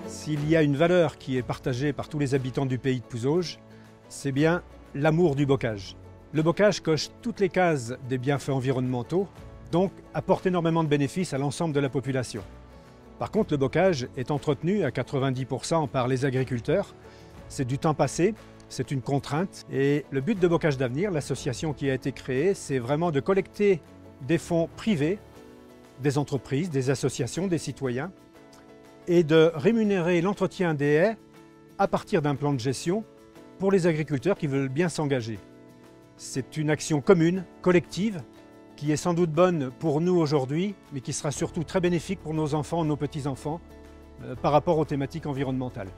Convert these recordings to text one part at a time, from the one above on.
S'il y a une valeur qui est partagée par tous les habitants du pays de Pouzauges, c'est bien l'amour du bocage. Le bocage coche toutes les cases des bienfaits environnementaux, donc apporte énormément de bénéfices à l'ensemble de la population. Par contre, le bocage est entretenu à 90% par les agriculteurs. C'est du temps passé, c'est une contrainte. Et le but de Bocage d'Avenir, l'association qui a été créée, c'est vraiment de collecter des fonds privés, des entreprises, des associations, des citoyens, et de rémunérer l'entretien des haies à partir d'un plan de gestion pour les agriculteurs qui veulent bien s'engager. C'est une action commune, collective, qui est sans doute bonne pour nous aujourd'hui, mais qui sera surtout très bénéfique pour nos enfants, nos petits-enfants, par rapport aux thématiques environnementales.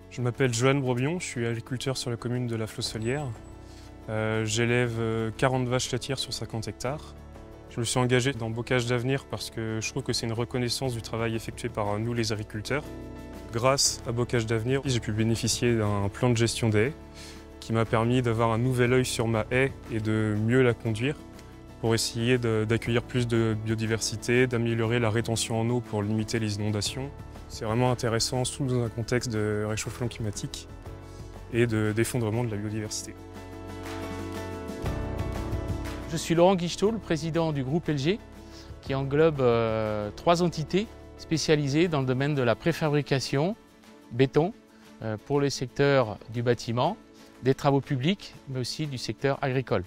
Je m'appelle Johan Brobion, je suis agriculteur sur la commune de La Flosselière. J'élève 40 vaches laitières sur 50 hectares. Je me suis engagé dans Bocage d'Avenir parce que je trouve que c'est une reconnaissance du travail effectué par nous les agriculteurs. Grâce à Bocage d'Avenir, j'ai pu bénéficier d'un plan de gestion des haies qui m'a permis d'avoir un nouvel œil sur ma haie et de mieux la conduire pour essayer d'accueillir plus de biodiversité, d'améliorer la rétention en eau pour limiter les inondations. C'est vraiment intéressant, surtout dans un contexte de réchauffement climatique et d'effondrement de la biodiversité. Je suis Laurent Guichetot, le président du groupe LG, qui englobe 3 entités spécialisées dans le domaine de la préfabrication, béton, pour le secteur du bâtiment, des travaux publics, mais aussi du secteur agricole.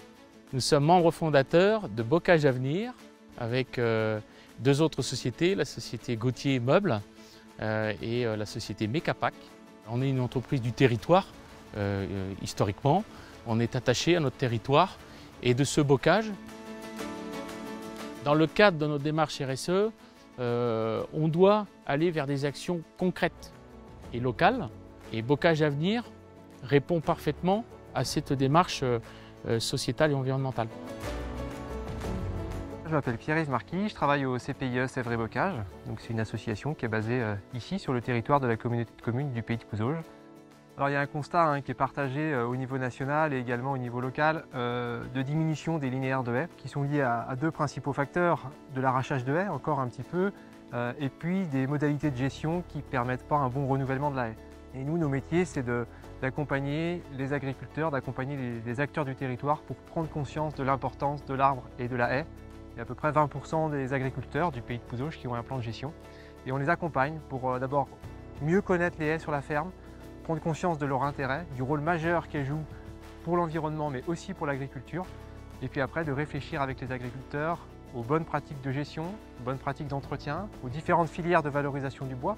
Nous sommes membres fondateurs de Bocage d'Avenir avec 2 autres sociétés, la société Gauthier Meubles et la société Mecapac. On est une entreprise du territoire, historiquement. On est attaché à notre territoire et de ce bocage. Dans le cadre de notre démarche RSE, on doit aller vers des actions concrètes et locales. Et Bocage d'Avenir répond parfaitement à cette démarche sociétale et environnementale. Je m'appelle Pierre-Yves Marquis, je travaille au CPIE Sèvres-et-Bocage. C'est une association qui est basée ici sur le territoire de la communauté de communes du pays de Pouzauges. Alors, il y a un constat qui est partagé au niveau national et également au niveau local de diminution des linéaires de haies qui sont liés à 2 principaux facteurs, de l'arrachage de haies encore un petit peu et puis des modalités de gestion qui ne permettent pas un bon renouvellement de la haie. Et nous, nos métiers, c'est d'accompagner les agriculteurs, d'accompagner les acteurs du territoire pour prendre conscience de l'importance de l'arbre et de la haie. Il y a à peu près 20% des agriculteurs du pays de Pouzauges qui ont un plan de gestion. Et on les accompagne pour d'abord mieux connaître les haies sur la ferme, prendre conscience de leur intérêt, du rôle majeur qu'elles jouent pour l'environnement mais aussi pour l'agriculture. Et puis après de réfléchir avec les agriculteurs aux bonnes pratiques de gestion, aux bonnes pratiques d'entretien, aux différentes filières de valorisation du bois.